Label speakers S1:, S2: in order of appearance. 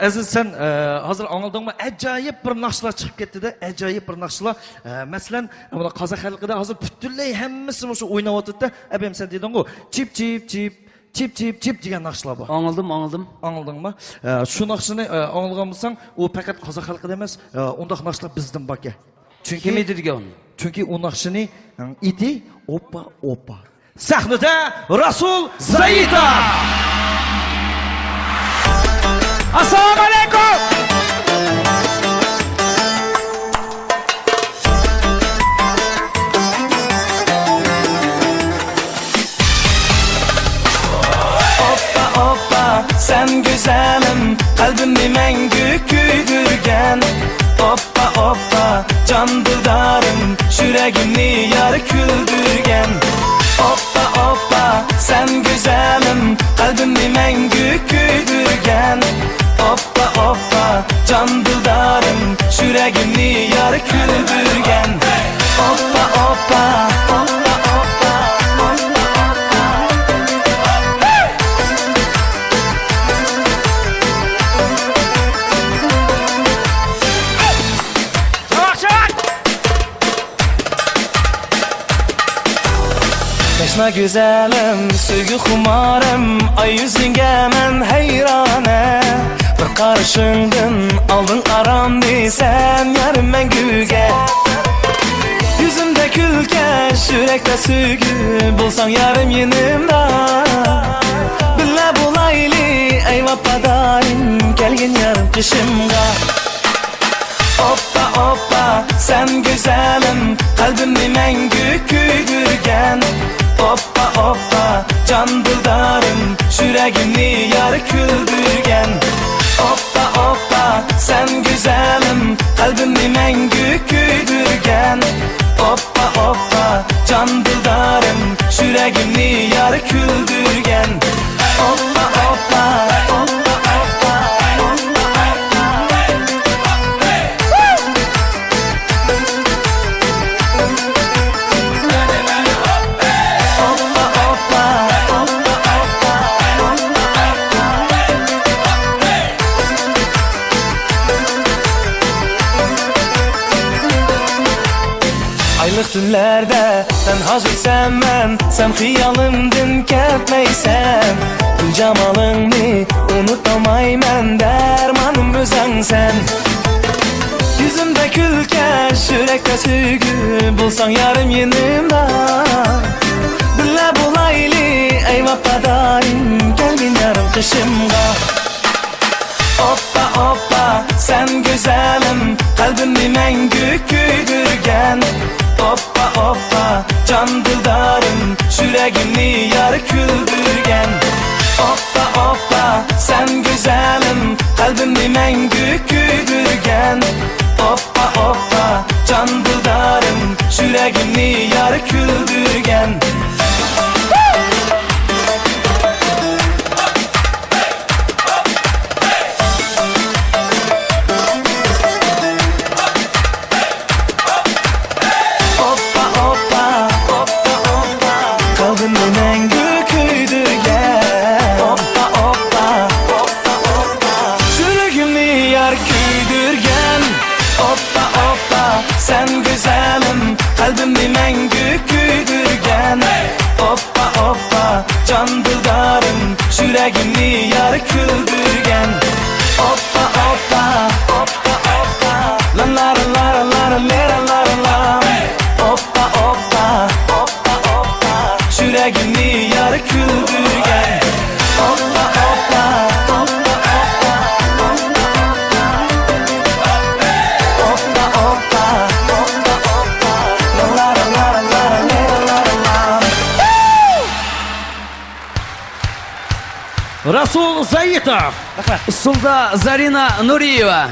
S1: Aziz, sen hazır anladın mı? Acayip bir nakşlar çıkıp gitti de, acayip bir nakşlar. Mesela Kazak halkıda hazır bütünley hemmisi şu oynavatı da, ebem sen dedin o, çip çip çip. Çip çip çip degan nakşlar bu.
S2: Anladım.
S1: Anladın mı? Şu nakşını anlamışsan, o fakat Kazak halkıda emas, ondaq nakşlar bizden bak ya.
S2: Kim edirgen onu?
S1: Çünkü o nakşını iti opa opa. Sahnede Rasul Zayita. Assalamu alaikum.
S3: Hoppa sen güzelim, kalbimi mengü küydürgen. Hoppa can dıldarım, yüreğimni yar küldürgen. Hoppa sen güzelim, kalbimi mengü küydürgen. Hoppa can dıldarım, yüreğimni yar küldürgen. Hoppa Teşna güzelim, söygü kumarım, ay yüzünge men heyrane. Bir karışındın, aldın aram desen, yarım ben güge. Yüzümde külke, yürekte söygü, bulsan yarım yanımda. Billa bulaylı, eyvah padayım, gelgin yarım kışımga. Hoppa sen güzelim, kalbimi mengü küydürgen. Hoppa can dıldarım, yüreğimni yar küldürgen. Hoppa sen güzelim, kalbimi mengü küydürgen. Hoppa can dıldarım, yüreğimni yar küldürgen. Hoppa aylık tünlerde sen hazırsan ben, sen hıyalımdın ketmeysen. Gül camalını unutamaymen, dermanım özen sen. Yüzümde külke, yürekte söygü, bulsan yarım yanımda. Billa bulaylı, eyvah padayım, gelgin yarım kışımga. Hoppa sen güzelim, kalbimi mengü küydürgen. Hoppa can dıldarım, yüreğimni yar küldürgen. Hoppa sen güzelim, kalbimi mengü küydürgen. Hoppa can dıldarım, yüreğimni yar küldürgen. Kalbimi mengü küydürgen. Hoppa yüreğimni yar küydürgen. Hoppa sen güzelim, kalbimi mengü küydürgen. Hoppa can dıldarım, yüreğimni yar küldürgen. Hoppa la la la la la la la. Hoppa yüreğimni yar küldürgen. Hoppa la la la la la.
S1: Rasul Zayita.
S2: Sulda Zarina Nuriyeva.